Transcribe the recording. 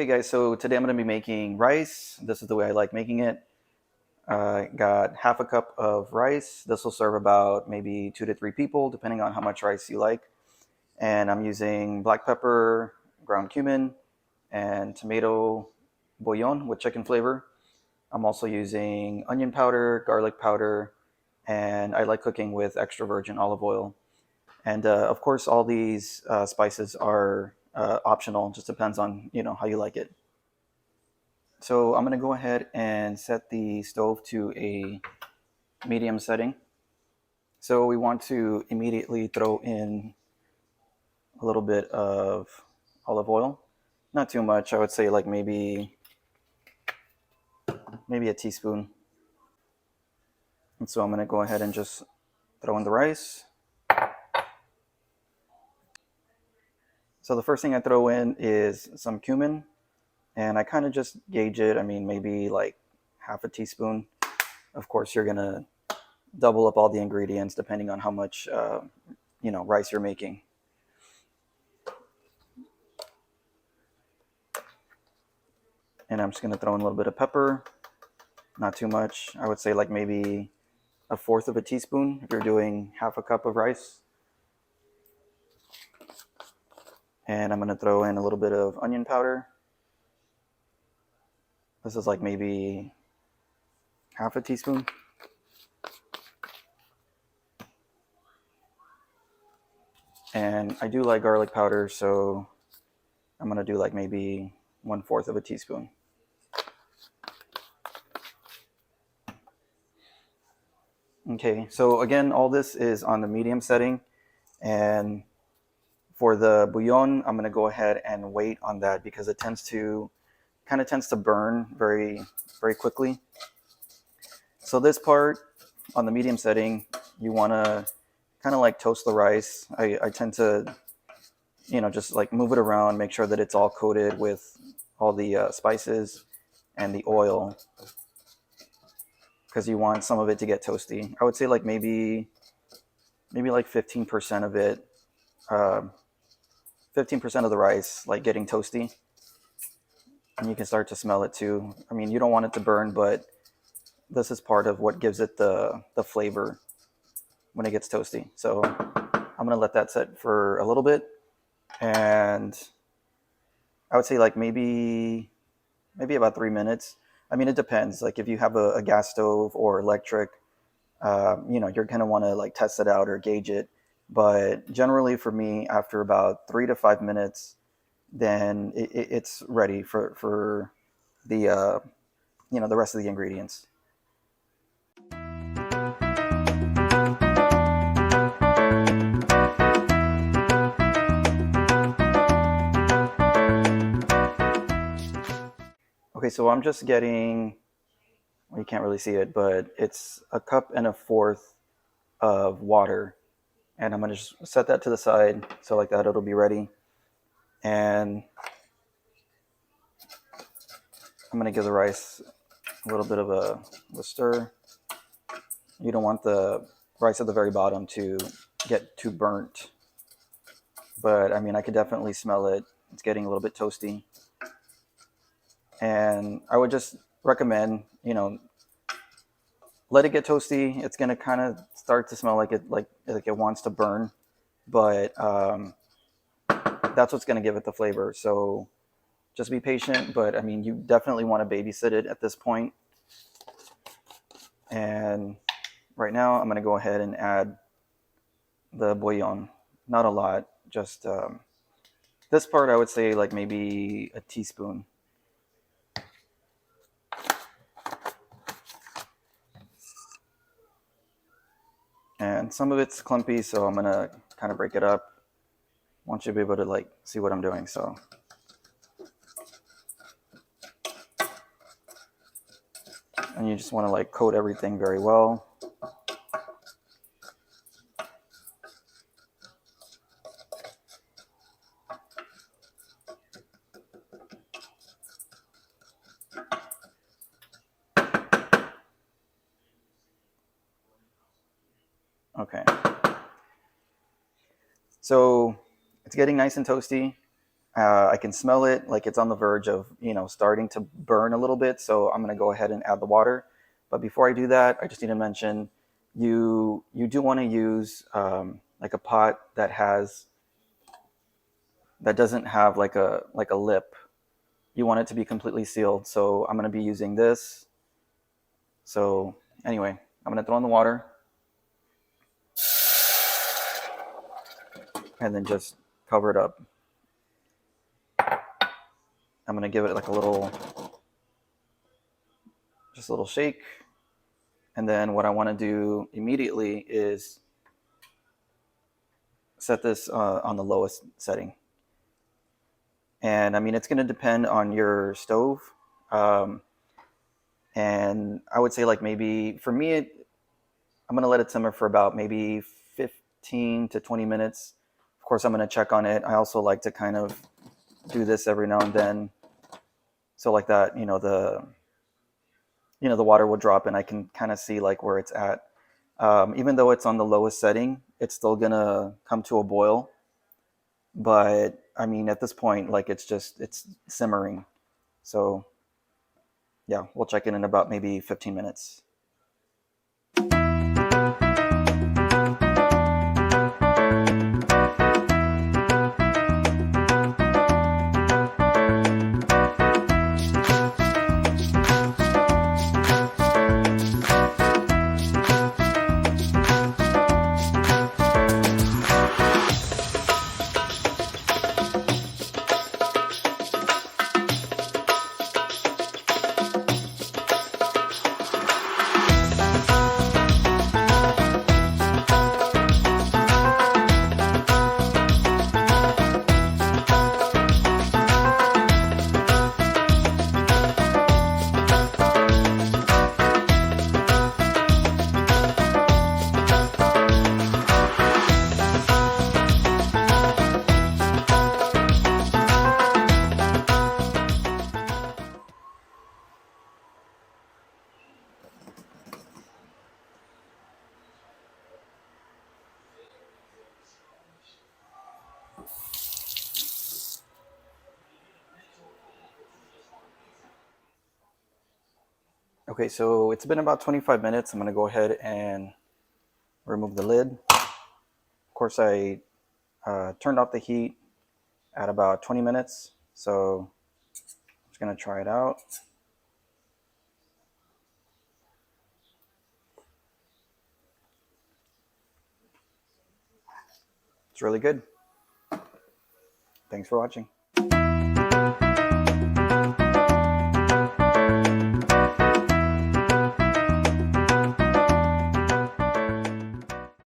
Okay guys, so today I'm going to be making rice. This is the way I like making it. Got half a cup of rice. This will serve about maybe 2 to 3 people, depending on how much rice you like. And I'm using black pepper, ground cumin, and tomato bouillon with chicken flavor. I'm also using onion powder, garlic powder, and I like cooking with extra virgin olive oil. And of course, all these spices are optional. Just depends on how you like it. So I'm going to go ahead and set the stove to a medium setting. So we want to immediately throw in a little bit of olive oil. Not too much. I would say like maybe a teaspoon. And so I'm going to go ahead and just throw in the rice. So the first thing I throw in is some cumin, and I kind of just gauge it. I mean, maybe like half a teaspoon. Of course, you're going to double up all the ingredients depending on how much rice you're making. And I'm just going to throw in a little bit of pepper, not too much. I would say like maybe a fourth of a teaspoon if you're doing half a cup of rice. And I'm going to throw in a little bit of onion powder. This is like maybe half a teaspoon. And I do like garlic powder, so I'm going to do like maybe 1/4 of a teaspoon. Okay, so again, all this is on the medium setting, and for the bouillon, I'm going to go ahead and wait on that because it tends to burn very, very quickly. So this part on the medium setting, you want to kind of like toast the rice. I tend to, just like move it around, make sure that it's all coated with all the spices and the oil, because you want some of it to get toasty. I would say like maybe like 15% of it, 15% of the rice like getting toasty, and you can start to smell it too. I mean, you don't want it to burn, but this is part of what gives it the flavor when it gets toasty. So I'm gonna let that set for a little bit, and I would say like maybe about 3 minutes. I mean, it depends. Like if you have a gas stove or electric, you're gonna want to like test it out or gauge it. But generally, for me, after about 3 to 5 minutes, then it's ready for the the rest of the ingredients. Okay, so I'm just getting, well, you can't really see it, but it's a cup and a fourth of water. And I'm going to just set that to the side. So like that, it'll be ready. And I'm going to give the rice a little bit of a stir. You don't want the rice at the very bottom to get too burnt. But I mean, I could definitely smell it. It's getting a little bit toasty. And I would just recommend, let it get toasty. It's gonna kind of start to smell like it wants to burn, but that's what's gonna give it the flavor. So just be patient. But I mean, you definitely want to babysit it at this point. And right now, I'm gonna go ahead and add the bouillon. Not a lot, just this part. I would say like maybe a teaspoon. And some of it's clumpy, so I'm gonna kind of break it up. I want you to be able to like see what I'm doing. So and you just want to like coat everything very well. Okay. So it's getting nice and toasty. I can smell it, like it's on the verge of, starting to burn a little bit. So I'm going to go ahead and add the water. But before I do that, I just need to mention you do want to use like a pot that doesn't have like a lip. You want it to be completely sealed. So I'm going to be using this. So anyway, I'm going to throw in the water and then just cover it up. I'm going to give it like just a little shake. And then what I want to do immediately is set this on the lowest setting. And I mean, it's going to depend on your stove. Um, and I would say, like, maybe for me, I'm going to let it simmer for about maybe 15 to 20 minutes. Of course, I'm going to check on it. I also like to kind of do this every now and then. So like that, the water will drop and I can kind of see like where it's at. Even though it's on the lowest setting, it's still gonna come to a boil. But I mean, at this point, like it's simmering. So yeah, we'll check in about maybe 15 minutes. Okay, so it's been about 25 minutes. I'm gonna go ahead and remove the lid. Of course, I turned off the heat at about 20 minutes. So I'm just gonna try it out. It's really good. Thanks for watching.